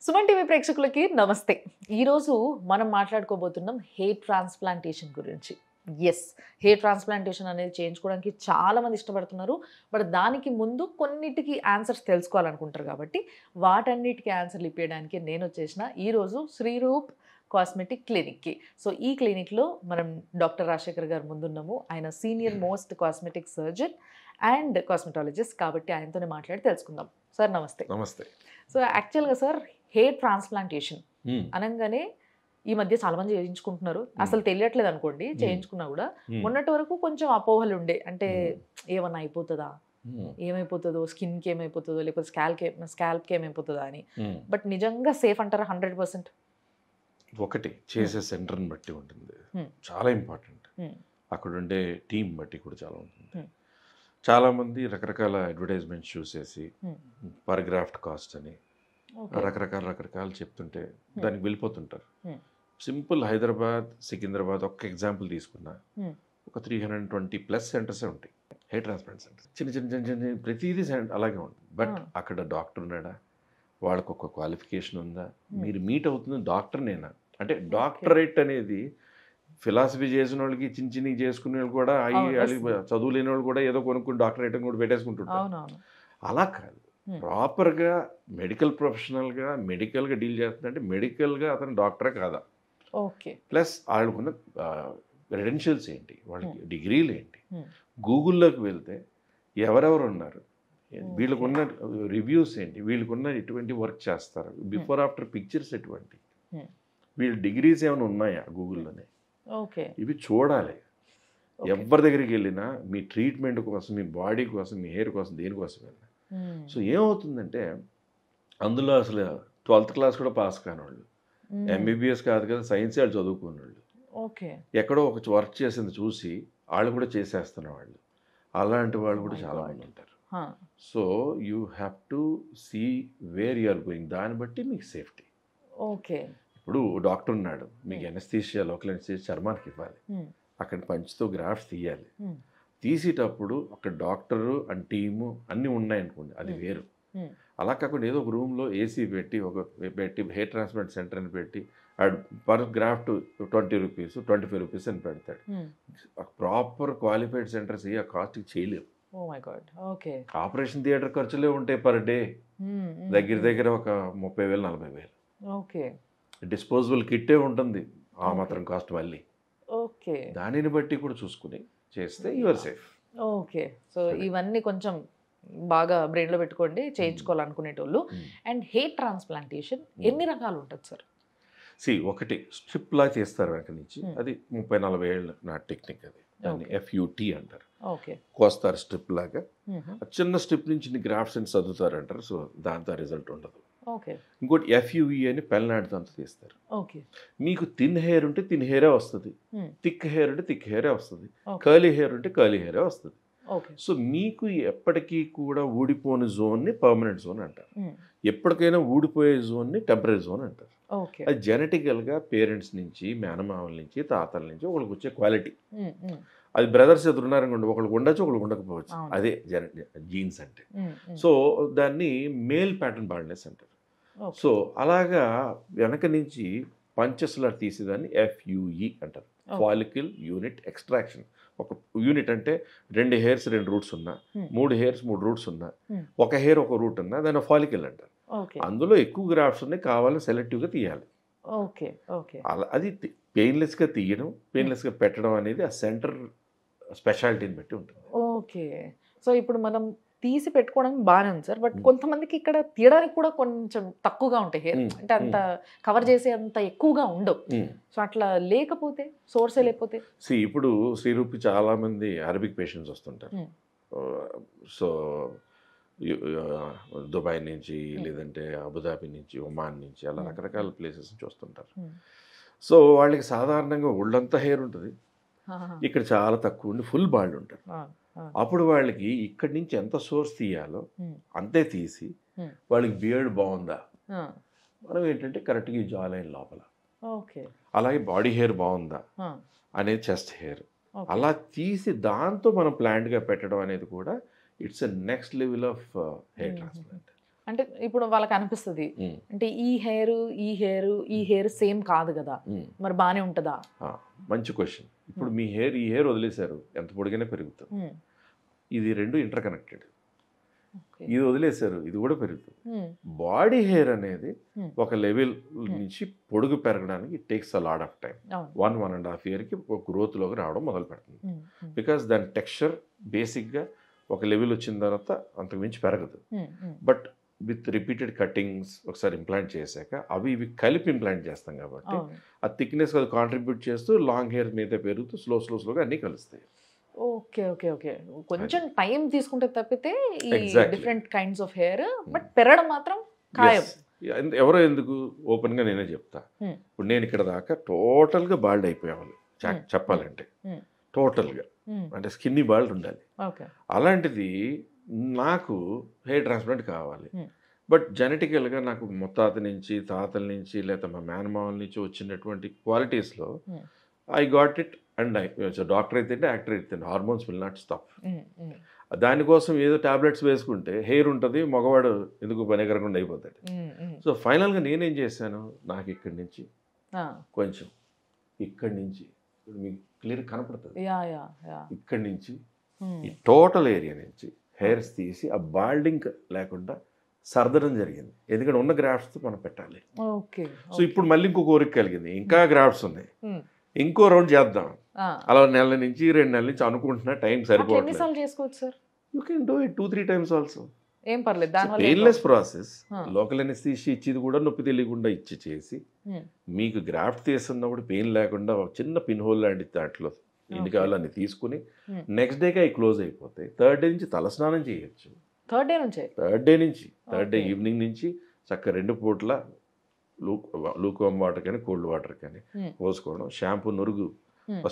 Suman TV ప్రేక్షకులకి నమస్తే. ఈరోజు మనం మాట్లాడుకోబోతున్నాం హెయిర్ ట్రాన్స్ప్లాంటేషన్ గురించి. ఎస్, హెయిర్ ట్రాన్స్ప్లాంటేషన్ అనేది చేయించుకోవడానికి చాలామంది ఇష్టపడుతున్నారు. బట్ దానికి ముందు కొన్నిటికి ఆన్సర్స్ తెలుసుకోవాలనుకుంటారు కాబట్టి వాటన్నిటికీ ఆన్సర్లు ఇప్పించడానికి నేను వచ్చేసిన ఈరోజు శ్రీరూప్ కాస్మెటిక్ క్లినిక్కి. సో ఈ క్లినిక్లో మనం డాక్టర్ రాజశేఖర్ గారు ముందున్నాము. ఆయన senior most cosmetic surgeon and cosmetologist కాబట్టి ఆయనతోనే మాట్లాడి తెలుసుకుందాం. సార్ నమస్తే. నమస్తే. సో యాక్చువల్గా సార్ హెయిర్ ట్రాన్స్ప్లాంటేషన్ అనగానే ఈ మధ్య చాలా మంది చేయించుకుంటున్నారు. అసలు తెలియట్లేదు అనుకోండి, చేయించుకున్నా కూడా. మొన్నటి వరకు కొంచెం అపోహలు ఉండే, అంటే ఏమన్నా అయిపోతుందా, ఏమైపోతుందో, స్కిన్కి ఏమైపోతుందో, లేకపోతే స్కాల్ప్కి ఏమైపోతుందా అని. బట్ నిజంగా సేఫ్ అంటారా 100%? ఒకటి చేసే సెంటర్ని బట్టి ఉంటుంది, చాలా ఇంపార్టెంట్. అక్కడ ఉండే టీం బట్టి కూడా చాలా ఉంటుంది. చాలామంది రకరకాల అడ్వర్టైజ్మెంట్స్ చూసేసి పర్ గ్రాఫ్ట్ కాస్ట్ అని రకరకాలు చెప్తుంటే దానికి వెళ్ళిపోతుంటారు. సింపుల్ హైదరాబాద్, సికింద్రాబాద్ ఒక్క ఎగ్జాంపుల్ తీసుకున్నా ఒక 320+ సెంటర్సే ఉంటాయి, హెయిర్ ట్రాన్స్ప్లాంట్ సెంటర్స్. చిన్న ప్రతిదీ అలాగే ఉంటుంది. బట్ అక్కడ డాక్టర్ ఉన్నాడా, వాళ్ళకు ఒక క్వాలిఫికేషన్ ఉందా, మీరు మీట్ అవుతుంది డాక్టర్నేనా? అంటే డాక్టరేట్ అనేది ఫిలాసఫీ చేసిన వాళ్ళకి, చిన్న చేసుకునే వాళ్ళు కూడా, చదువు లేని వాళ్ళు కూడా ఏదో కొనుక్కుని డాక్టరేట్ కూడా పెట్టేసుకుంటుంటారు. అలా కాదు, ప్రాపర్గా మెడికల్ ప్రొఫెషనల్గా మెడికల్గా డీల్ చేస్తుందంటే మెడికల్గా అతను డాక్టరే కాదా, ఓకే, ప్లస్ వాళ్ళకున్న క్రెడెన్షియల్స్ ఏంటి, వాళ్ళకి డిగ్రీలు ఏంటి, గూగుల్లోకి వెళ్తే ఎవరెవరు ఉన్నారు, వీళ్ళకున్న రివ్యూస్ ఏంటి, వీళ్ళకున్న ఎటువంటి వర్క్ చేస్తారు, బిఫోర్ ఆఫ్టర్ పిక్చర్స్ ఎటువంటి, వీళ్ళ డిగ్రీస్ ఏమైనా ఉన్నాయా గూగుల్లోనే, ఓకే, ఇవి చూడాలి. ఎవరి దగ్గరికి వెళ్ళినా మీ ట్రీట్మెంట్ కోసం, మీ బాడీ కోసం, మీ హెయిర్ కోసం, దేనికోసం వెళ్ళినా. సో ఏమవుతుందంటే అందులో అసలు 12th క్లాస్ కూడా పాస్ కాని వాళ్ళు, ఎంబీబీఎస్ కాదు కదా, సైన్స్ వాళ్ళు చదువుకున్న వాళ్ళు, ఎక్కడో ఒక వర్క్ చేసింది చూసి వాళ్ళు కూడా చేసేస్తున్న వాళ్ళు, అలాంటి వాళ్ళు కూడా చాలామంది ఉంటారు. So you have to see where you are going, దాన్ని బట్టి మీకు సేఫ్టీ. ఓకే, ఇప్పుడు డాక్టర్ ఉన్నాడు, మీకు ఎనస్థీషియా, లోకల్ ఎనస్థీషియా చర్మానికి ఇవ్వాలి, అక్కడ పంచుతో గ్రాఫ్ట్స్ తీయాలి. తీసేటప్పుడు అక్కడ డాక్టరు అండ్ టీము అన్నీ ఉన్నాయనుకోండి, అది వేరు. అలా కాకుండా ఏదో ఒక రూమ్లో ఏసీ పెట్టి హెయిర్ ట్రాన్స్ప్లాంట్ సెంటర్ అని పెట్టి పర్ గ్రాఫ్ట్ 20 రూపీస్ 25 రూపీస్ అని పెడతాడు. ప్రాపర్ క్వాలిఫైడ్ సెంటర్స్ ఆ కాస్ట్కి చేయలేవు. ఆపరేషన్ థియేటర్ ఖర్చులే ఉంటాయి పర్ డే, దగ్గర ఒక 30,000 40,000. ఓకే, డిస్పోజబుల్ కిట్టే ఉంటుంది ఆ మాత్రం కాస్ట్ మళ్ళీ. ఓకే, దానిని బట్టి కూడా చూసుకుని చేస్తే యువర్ సేఫ్. ఓకే, సో ఇవన్నీ కొంచెం బాగా బ్రెయిన్లో పెట్టుకోండి చేయించుకోవాలనుకునేటోళ్ళు. అండ్ హెయిర్ ట్రాన్స్ప్లాంటేషన్ ఎన్ని రకాలు ఉంటుంది సార్? ఒకటి స్ట్రిప్ లా చేస్తారు వెనక నుంచి, అది 30-40 ఏళ్ళ నా టెక్నిక్, అది దాన్ని FUT అంటారు. ఓకే, కోస్తారు స్ట్రిప్ లాగా, చిన్న స్ట్రిప్ నుంచి గ్రాఫ్ట్స్ అని చదువుతారు అంటారు. సో దాంతో రిజల్ట్ ఉండదు. ఇంకోటి FUE అని పెళ్ళనాడుతో అంత తీస్తారు. మీకు థిన్ హెయిర్ ఉంటే థిన్ హెయిరే వస్తుంది, థిక్ హెయిర్ ఉంటే థిక్ హెయిరే వస్తుంది, కర్లీ హెయిర్ ఉంటే కర్లీ హెయిరే వస్తుంది. సో మీకు ఎప్పటికీ కూడా ఊడిపోని జోన్ని పర్మనెంట్ జోన్ అంటారు, ఎప్పటికైనా ఊడిపోయే జోన్ని టెంపరీ జోన్ అంటారు. అది జెనెటికల్గా పేరెంట్స్ నుంచి, మేనమామల నుంచి, తాతల నుంచి ఒకరికి వచ్చే క్వాలిటీ. అది బ్రదర్స్ ఎదురు ఉన్నారనుకోండి, ఒకరికి ఉండొచ్చు, ఒకరికి ఉండకపోవచ్చు, అదే జీన్స్ అంటే. సో దాన్ని మేల్ ప్యాటర్న్ బాల్డ్నెస్ అంటారు. సో అలాగా వెనక నుంచి పంచెస్లా తీసేదాన్ని FUE అంటారు, ఫాలికల్ యూనిట్ ఎక్స్ట్రాక్షన్. ఒక యూనిట్ అంటే 2 హెయిర్స్ 2 రూట్స్ ఉన్నా, 3 హెయిర్స్ 3 రూట్స్ ఉన్నా, ఒక హెయిర్ ఒక రూట్ ఉన్నా, దాన్ని ఫాలికల్ అంటారు. అందులో ఎక్కువ గ్రాఫ్ట్స్ ఉన్నాయి, కావాలని సెలెక్టివ్గా తీయాలి. అలా అది పెయిన్లెస్గా తీయడం, పెయిన్లెస్గా పెట్టడం అనేది ఆ సెంటర్ స్పెషాలిటీని బట్టి ఉంటుంది. ఓకే, సో ఇప్పుడు మనం తీసి పెట్టుకోవడానికి బాగానే ఉంది సార్. బట్ కొంతమందికి ఇక్కడ తీయడానికి కూడా కొంచెం తక్కువగా ఉంటాయి హెయిర్, అంటే అంత కవర్ చేసే అంత ఎక్కువగా ఉండవు. సో అట్లా లేకపోతే సోర్సే లేకపోతే ఇప్పుడు శ్రీరూపి చాలా మంది అరబిక్ పేషెంట్స్ వస్తుంటారు. సో దుబాయ్ నుంచి, లేదంటే అబుదాబి నుంచి, ఒమాన్ నుంచి, అలా రకరకాల ప్లేసెస్ నుంచి వస్తుంటారు. సో వాళ్ళకి సాధారణంగా ఒళ్ళంతా హెయిర్ ఉంటుంది, ఇక్కడ చాలా తక్కువ ఉండి ఫుల్ బాల్డ్ ఉంటారు. అప్పుడు వాళ్ళకి ఇక్కడి నుంచి ఎంత సోర్స్ తీయాలో అంతే తీసి, వాళ్ళకి బియర్డ్ బాగుందా, మనం ఏంటంటే కరెక్ట్గా ఈ జా లైన్ లోపల, అలాగే బాడీ హెయిర్ బాగుందా అనేది చెస్ట్ హెయిర్, అలా తీసి దాంతో మనం ప్లాంట్గా పెట్టడం అనేది కూడా it's a next level of hair transplant. అంటే ఇప్పుడు వాళ్ళకి అనిపిస్తుంది అంటే ఈ హెయిర్ సేమ్ కాదు కదా, మరి బానే ఉంటుందా? మంచి క్వశ్చన్. ఇప్పుడు మీ ఈ హెయిర్ వదిలేశారు, ఎంత పొడిగానే పెరుగుతుంది. ఇది రెండు ఇంటర్ కనెక్టెడ్. ఇది వదిలేశారు, ఇది కూడా పెరుగుతుంది. బాడీ హెయిర్ అనేది ఒక లెవెల్ నుంచి పొడుగు పెరగడానికి it takes a lot of time. 1.5 yearకి ఒక గ్రోత్లోకి రావడం మొదలు పెడుతుంది. బికాస్ దాని టెక్స్చర్ బేసిక్గా ఒక లెవెల్ వచ్చిన తర్వాత అంతకు మించి పెరగదు. బట్ విత్ రిపీటెడ్ కటింగ్స్ ఒకసారి ఇంప్లాంట్ చేశాక అవి ఇవి కలిపి ఇంప్లాంట్ చేస్తాం కాబట్టి ఆ థిక్నెస్ అది కాంట్రిబ్యూట్ చేస్తూ లాంగ్ హెయిర్ మీద పెరుగుతూ స్లోగా అన్నీ కలుస్తాయి. ఓకే ఓకే ఓకే కొంచెం టైం తీసుకుంటే తప్పితే ఈ different kinds of hair but పెరగడం మాత్రం ఖాయం. ఎవరో ఎందుకు ఓపెన్గా నేనే చెప్తా. ఇప్పుడు నేను ఇక్కడ దాకా టోటల్గా బాల్డ్ అయిపోయేవాళ్ళు చెప్పాలంటే, టోటల్గా అంటే స్కిన్నీ బాల్డ్ ఉండాలి. అలాంటిది నాకు హెయిర్ ట్రాన్స్ప్లాంట్ కావాలి. బట్ జెనెటికల్గా నాకు ముత్తాత నుంచి తాతల నుంచి లేదా మా మేనమామల నుంచి వచ్చినటువంటి క్వాలిటీస్లో I got it. And doctor అయితే యాక్టర్ అయితే హార్మోన్స్ విల్ నాట్ స్టాప్. దానికోసం ఏదో టాబ్లెట్స్ వేసుకుంటే హెయిర్ ఉంటుంది, మగవాడు ఎందుకు పనికరకుండా అయిపోతాడు. సో ఫైనల్గా నేనేం చేశాను, నాకు ఇక్కడి నుంచి కొంచెం ఇక్కడి నుంచి మీకు క్లియర్ కనపడుతుంది, ఇక్కడి నుంచి ఈ టోటల్ ఏరియా నుంచి హెయిర్స్ తీసి ఆ బాల్డింగ్ లేకుండా సర్దడం జరిగింది. ఎందుకంటే ఉన్న గ్రాఫ్ట్స్ మనం పెట్టాలి. సో ఇప్పుడు మళ్ళీ ఇంకో కోరిక కలిగింది, ఇంకా గ్రాఫ్ట్స్ ఉన్నాయి, ఇంకో రౌండ్ చేద్దాం. అలా నెల నుంచి 2 నెలల నుంచి అనుకుంటున్నా, టైం సరిపోవట్లేదు. You can do it 2-3 times also. ఏం పర్లేదు, పెయిన్లెస్ ప్రాసెస్. లోకల్ అనెస్థీషియా ఇచ్చేది కూడా నొప్పి తెలియకుండా ఇచ్చి చేసి మీకు గ్రాఫ్ట్ తీస్తున్నప్పుడు పెయిన్ లేకుండా ఒక చిన్న పిన్ హోల్ లాంటి దాంట్లో ఎన్ని కావాలో అన్ని తీసుకుని నెక్స్ట్ డేకి అవి క్లోజ్ అయిపోతాయి. థర్డ్ డే నుంచి తలస్నానం చేయొచ్చు. థర్డ్ డే ఈవినింగ్ నుంచి చక్కగా 2 పూట్ల లూక్వామ్ వాటర్ కానీ కోల్డ్ వాటర్ కానీ పోసుకోవడం, షాంపూ నురుగు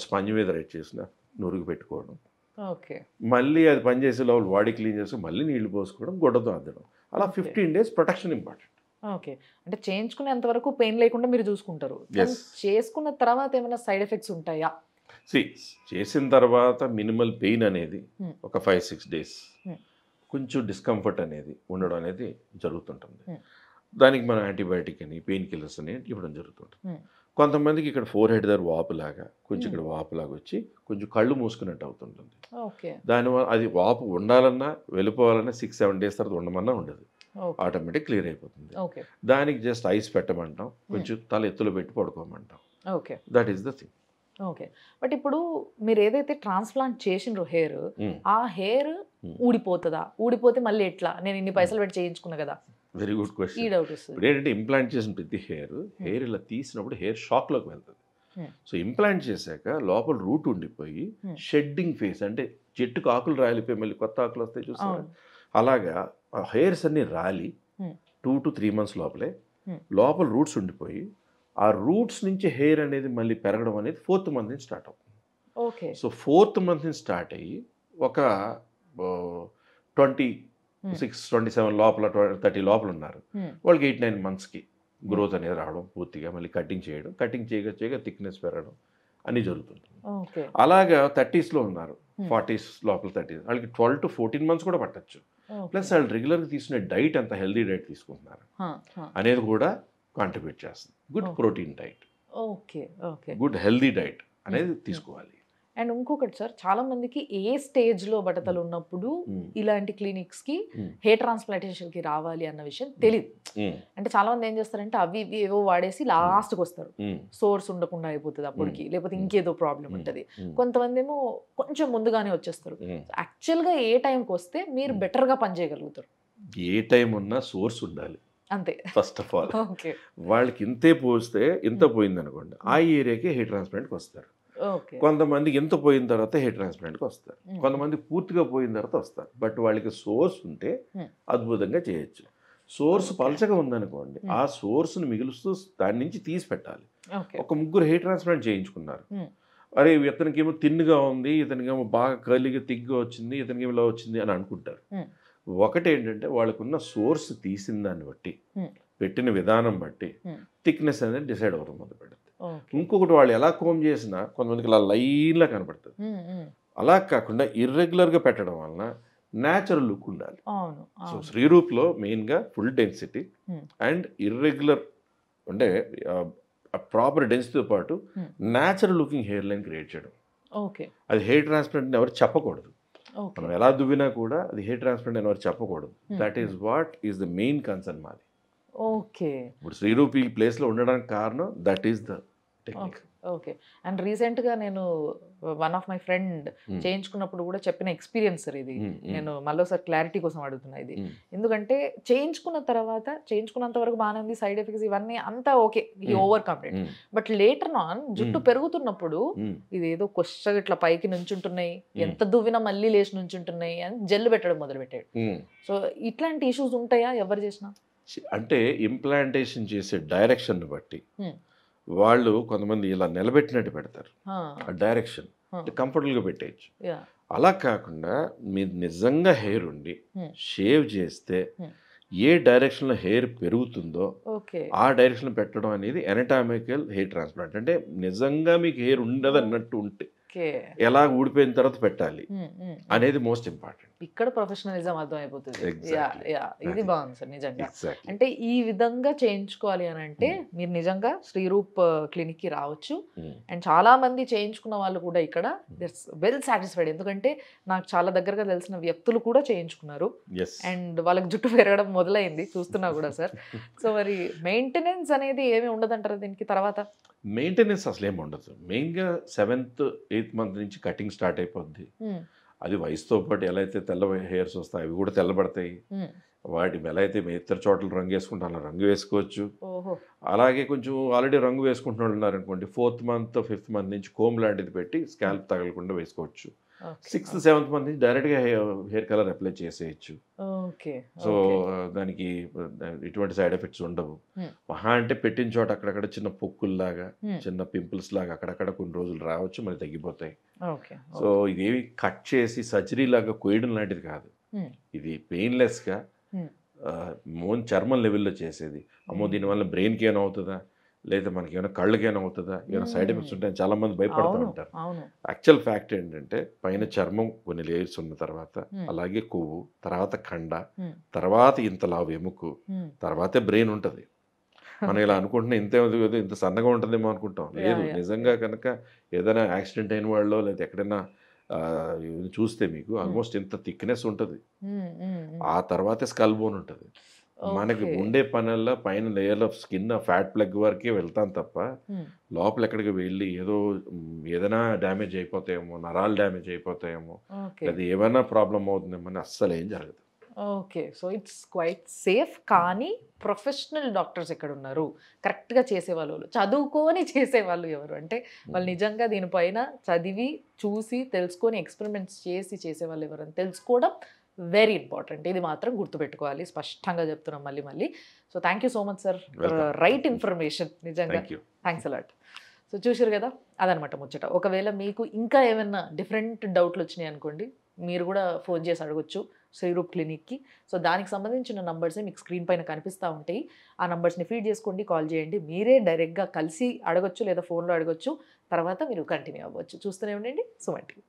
స్పంజ్ మీద రైట్ చేసిన నురుగు పెట్టుకోవడం, మళ్ళీ అది పనిచేసే లోపల బాడీ క్లీన్ చేసుకుని మళ్ళీ నీళ్లు పోసుకోవడం, గుడ్డతో అద్దడం. అలా 15 days ప్రొటెక్షన్ ఇంపార్టెంట్. ఓకే, అంటే చేయించుకునేంత వరకు పెయిన్ లేకుండా మీరు చూసుకుంటారు. చేసుకున్న తర్వాత ఏమైనా సైడ్ ఎఫెక్ట్స్ ఉంటాయా? చేసిన తర్వాత మినిమల్ పెయిన్ అనేది ఒక 5-6 days కొంచెం డిస్కంఫర్ట్ అనేది ఉండడం అనేది జరుగుతుంటుంది. దానికి మనం యాంటీబయాటిక్ అని పెయిన్ కిల్లర్స్ అని ఇవ్వడం జరుగుతుంటుంది. కొంతమందికి ఇక్కడ ఫోర్ హెడ్ దగ్గర వాపులాగా కొంచెం ఇక్కడ వాపులాగా వచ్చి కొంచెం కళ్ళు మూసుకున్నట్టు అవుతుంటుంది. దానివల్ల అది వాపు ఉండాలన్నా వెళ్ళిపోవాలన్నా 6-7 days తర్వాత ఉండమన్నా ఉండదు, ఆటోమేటిక్ క్లియర్ అయిపోతుంది. దానికి జస్ట్ ఐస్ పెట్టమంటాం, కొంచెం తల ఎత్తులో పెట్టి పడుకోమంటాం. That is the thing. Okay, but ఇప్పుడు మీరు ఏదైతే ట్రాన్స్ప్లాంట్ చేసిండ్రో హెయిర్, ఆ హెయిర్ ఊడిపోతుందా? ఊడిపోతే మళ్ళీ ఎట్లా? నేను ఇన్ని పైసలు పెట్టి చేయించుకున్నా కదా. Very good question. ఇప్పుడు ఏంటంటే ఇంప్లాంట్ చేసిన ప్రతి హెయిర్ ఇలా తీసినప్పుడు హెయిర్ షాక్లోకి వెళ్తుంది. సో ఇంప్లాంట్ చేశాక లోపల రూట్ ఉండిపోయి షెడ్డింగ్ ఫేస్, అంటే చెట్టుకు ఆకులు రాలిపోయి మళ్ళీ కొత్త ఆకులు వస్తాయి చూస్తారా, అలాగా ఆ హెయిర్స్ అన్ని రాలి 2 to 3 months లోపల రూట్స్ ఉండిపోయి ఆ రూట్స్ నుంచి హెయిర్ అనేది మళ్ళీ పెరగడం అనేది 4th month నుంచి స్టార్ట్ అవుతుంది. సో 4th month నుంచి స్టార్ట్ అయ్యి ఒక 26-27 లోపల 30 లోపల ఉన్నారు వాళ్ళకి 8-9 monthsకి గ్రోత్ అనేది రావడం, పూర్తిగా మళ్ళీ కటింగ్ చేయగా థిక్నెస్ పెరగడం అన్నీ జరుగుతుంటుంది. అలాగా 30sలో ఉన్నారు, 40s లోపల 30s వాళ్ళకి 12 to 14 months కూడా పట్టచ్చు. ప్లస్ వాళ్ళు రెగ్యులర్గా తీసుకునే డైట్ ఎంత హెల్దీ డైట్ తీసుకుంటున్నారు అనేది కూడా కాంట్రిబ్యూట్ చేస్తుంది. Good protein diet, good healthy diet అనేది తీసుకోవాలి. అండ్ ఇంకొకటి సార్, చాలా మందికి ఏ స్టేజ్లో బట్టతలు ఉన్నప్పుడు ఇలాంటి క్లినిక్స్కి హెయిర్ ట్రాన్స్ప్లాంటేషన్కి రావాలి అన్న విషయం తెలియదు. అంటే చాలా మంది ఏం చేస్తారంటే అవి ఇవి ఏవో వాడేసి లాస్ట్కి వస్తారు, సోర్స్ ఉండకుండా అయిపోతుంది అప్పటికి, లేకపోతే ఇంకేదో ప్రాబ్లం ఉంటుంది. కొంతమంది ఏమో కొంచెం ముందుగానే వచ్చేస్తారు. యాక్చువల్గా ఏ టైంకి వస్తే మీరు బెటర్గా పనిచేయగలుగుతారు? ఏ టైం ఉన్నా సోర్స్ ఉండాలి అంతే. ఫస్ట్ ఆఫ్ ఆల్ వాళ్ళకి ఇంతే పోస్తే ఇంత పోయింది అనుకోండి, ఆ ఏరియాకి హెయిర్ ట్రాన్స్ప్లాంట్కి వస్తారు. కొంతమందికి ఎంత పోయిన తర్వాత హెయిర్ ట్రాన్స్ప్లాంట్కి వస్తారు, కొంతమంది పూర్తిగా పోయిన తర్వాత వస్తారు. బట్ వాళ్ళకి సోర్స్ ఉంటే అద్భుతంగా చేయొచ్చు. సోర్స్ పలచగా ఉందనుకోండి, ఆ సోర్స్ని మిగులుస్తూ దాని నుంచి తీసి పెట్టాలి. ఒక 3 హెయిర్ ట్రాన్స్ప్లాంట్ చేయించుకున్నారు, అరే ఇతనికి ఏమో తిన్నుగా ఉంది, ఇతనికి ఏమో బాగా కర్లీగా తిగ్గా వచ్చింది, ఇతనికి ఏమో ఇలా వచ్చింది అని అనుకుంటారు. ఒకటి ఏంటంటే వాళ్ళకున్న సోర్స్ తీసిన దాన్ని బట్టి, పెట్టిన విధానం బట్టి థిక్నెస్ అనేది డిసైడ్ అవ్వడం మొదలు పెడుతుంది. ఇంకొకటి వాళ్ళు ఎలా కోమ్ చేసినా కొంతమందికి ఇలా లైన్లా కనపడుతుంది. అలా కాకుండా ఇర్రెగ్యులర్గా పెట్టడం వలన న్యాచురల్ లుక్ ఉండాలి. అవును. సో శ్రీరూప్లో మెయిన్గా ఫుల్ డెన్సిటీ అండ్ ఇర్రెగ్యులర్ అంటే ప్రాపర్ డెన్సిటీతో పాటు natural looking hair line create చేయడం. ఓకే. అది హెయిర్ ట్రాన్స్ప్లాంట్ ఎవరు చెప్పకూడదు. మనం ఎలా దువ్వినా కూడా అది హెయిర్ ట్రాన్స్ప్లాంట్ ఎవరు చెప్పకూడదు. That is what is the main concern మాది. ఓకే. ఇప్పుడు శ్రీరూప్ ఈ ప్లేస్లో ఉండడానికి కారణం that is the technique. Okay. And రీసెంట్గా నేను వన్ ఆఫ్ మై ఫ్రెండ్ చేయించుకున్నప్పుడు కూడా చెప్పిన ఎక్స్పీరియన్స్ సార్ ఇది. నేను మళ్ళీ ఒకసారి క్లారిటీ కోసం అడుగుతున్నా ఇది. ఎందుకంటే చేయించుకున్నంత వరకు బాగానే ఉంది, సైడ్ ఎఫెక్ట్స్ ఇవన్నీ అంతా ఓకే, ఈ overcome it. But later on జుట్టు పెరుగుతున్నప్పుడు ఇదేదో కొచ్చగా ఇట్లా పైకి నుంచుంటున్నాయి, ఎంత దువ్వినా మళ్ళీ లేచి నుంచుంటున్నాయి అని జెల్ పెట్టడం మొదలు పెట్టాడు. సో ఇట్లాంటి ఇష్యూస్ ఉంటాయా ఎవరు చేసినా? అంటే ఇంప్లాంటేషన్ చేసే డైరెక్షన్ బట్టి వాళ్ళు కొంతమంది ఇలా నిలబెట్టినట్టు పెడతారు. ఆ డైరెక్షన్ కంఫర్టబుల్గా పెట్టేయచ్చు. అలా కాకుండా మీరు నిజంగా హెయిర్ ఉండి షేవ్ చేస్తే ఏ డైరెక్షన్లో హెయిర్ పెరుగుతుందో ఆ డైరెక్షన్ పెట్టడం అనేది ఎనటామికల్ హెయిర్ ట్రాన్స్ప్లాంట్. అంటే నిజంగా మీకు హెయిర్ ఉండదు అన్నట్టు ఉంటే ఎలా ఊడిపోయిన తర్వాత పెట్టాలి అనేది మోస్ట్ ఇంపార్టెంట్. ఇక్కడ ప్రొఫెషనలిజం అర్థం అయిపోతుంది. ఇది బాగుంది సార్ నిజంగా. అంటే ఈ విధంగా చేయించుకోవాలి అని అంటే మీరు నిజంగా శ్రీరూప్ క్లినిక్ కి రావచ్చు. అండ్ చాలా మంది చేయించుకున్న వాళ్ళు కూడా ఇక్కడ వెల్ సాటిస్ఫైడ్. ఎందుకంటే నాకు చాలా దగ్గరగా తెలిసిన వ్యక్తులు కూడా చేయించుకున్నారు అండ్ వాళ్ళకి జుట్టు పెరగడం మొదలైంది చూస్తున్నా కూడా సార్. సో మరి మెయింటెనెన్స్ అనేది ఏమి ఉండదంటారు దీనికి? తర్వాత మెయింటెనెన్స్ అసలు ఏమి ఉండదు. మెయిన్గా 7th 8th మంత్ నుంచి కటింగ్ స్టార్ట్ అయిపోద్ది. అది వయసుతో పాటు ఎలా అయితే తెల్ల హెయిర్స్ వస్తాయి అవి కూడా తెల్లబడతాయి. వాటి ఎలా అయితే ఇతర చోట్ల రంగు వేసుకుంటాం అలా రంగు వేసుకోవచ్చు. అలాగే కొంచెం ఆల్రెడీ రంగు వేసుకుంటున్న వాళ్ళు ఉన్నారనుకోండి 4th మంత్ 5th మంత్ నుంచి కోమ్ లాంటిది పెట్టి స్కాల్ప్ తగలకుండా వేసుకోవచ్చు. 6th 7th మంత్ నుంచి డైరెక్ట్గా హెయిర్ కలర్ అప్లై చేసేయచ్చు. సో దానికి ఎటువంటి సైడ్ ఎఫెక్ట్స్ ఉండవు. మహా అంటే పెట్టిన చోట అక్కడక్కడ చిన్న పొక్కుల్లాగా చిన్న పింపుల్స్ లాగా అక్కడక్కడ కొన్ని రోజులు రావచ్చు, మరి తగ్గిపోతాయి. సో ఇదేవి కట్ చేసి సర్జరీ లాగా కోయడం లాంటిది కాదు. ఇది పెయిన్లెస్గా చర్మం లెవెల్లో చేసేది. అమ్మో దీనివల్ల బ్రెయిన్కి ఏమైనా అవుతుందా, లేదా మనకి ఏమైనా కళ్ళకి ఏమైనా అవుతుందా, ఏమైనా సైడ్ ఎఫెక్ట్స్ ఉంటాయని చాలా మంది భయపడుతూ ఉంటారు. యాక్చువల్ ఫ్యాక్ట్ ఏంటంటే పైన చర్మం కొన్ని లేయర్స్ ఉన్న తర్వాత అలాగే కొవ్వు, తర్వాత కండ, తర్వాత ఇంత లావు ఎముకు, తర్వాతే బ్రెయిన్ ఉంటుంది. మనం ఇలా అనుకుంటున్నా ఇంత సన్నగా ఉంటుందేమో అనుకుంటాం. లేదు, నిజంగా కనుక ఏదైనా యాక్సిడెంట్ అయిన వాళ్ళు లేదా ఎక్కడైనా చూస్తే మీకు ఆల్మోస్ట్ ఇంత థిక్నెస్ ఉంటుంది. ఆ తర్వాతే స్కల్ బోన్ ఉంటుంది. మనకి ఉండే పనుల్లో పైన layer of skin fat plug వరకే వెళ్తాం తప్ప లోపల ఎక్కడికి వెళ్ళి ఏదైనా డ్యామేజ్ అయిపోతాయేమో, నరాలు డ్యామేజ్ అయిపోతాయేమో, లేదా ఏమైనా ప్రాబ్లం అవుతుందేమో అని అస్సలు ఏం జరగదు. Okay. So it's quite safe. కానీ ప్రొఫెషనల్ డాక్టర్స్ ఎక్కడ ఉన్నారు, కరెక్ట్గా చేసేవాళ్ళు, చదువుకొని చేసేవాళ్ళు ఎవరు అంటే వాళ్ళు నిజంగా దీనిపైన చదివి చూసి తెలుసుకొని ఎక్స్పెరిమెంట్స్ చేసి చేసేవాళ్ళు ఎవరు అని తెలుసుకోవడం వెరీ ఇంపార్టెంట్. ఇది మాత్రం గుర్తుపెట్టుకోవాలి, స్పష్టంగా చెప్తున్నాం మళ్ళీ. So thank you so much sir, right information. నిజంగా థ్యాంక్స్ అలాట్. సో చూసారు కదా, అదనమాట ముచ్చట. ఒకవేళ మీకు ఇంకా ఏమైనా డిఫరెంట్ డౌట్లు వచ్చినాయి అనుకోండి, మీరు కూడా ఫోన్ చేసి అడగొచ్చు శ్రీరూప్ క్లినిక్కి. సో దానికి సంబంధించిన నంబర్సే మీకు స్క్రీన్ పైన కనిపిస్తూ ఉంటాయి. ఆ నంబర్స్ని ఫీడ్ చేసుకోండి, కాల్ చేయండి. మీరే డైరెక్ట్గా కలిసి అడగొచ్చు లేదా ఫోన్లో అడగొచ్చు. తర్వాత మీరు కంటిన్యూ అవ్వచ్చు. చూస్తూనే ఉండండి సుమన్ టీవీ.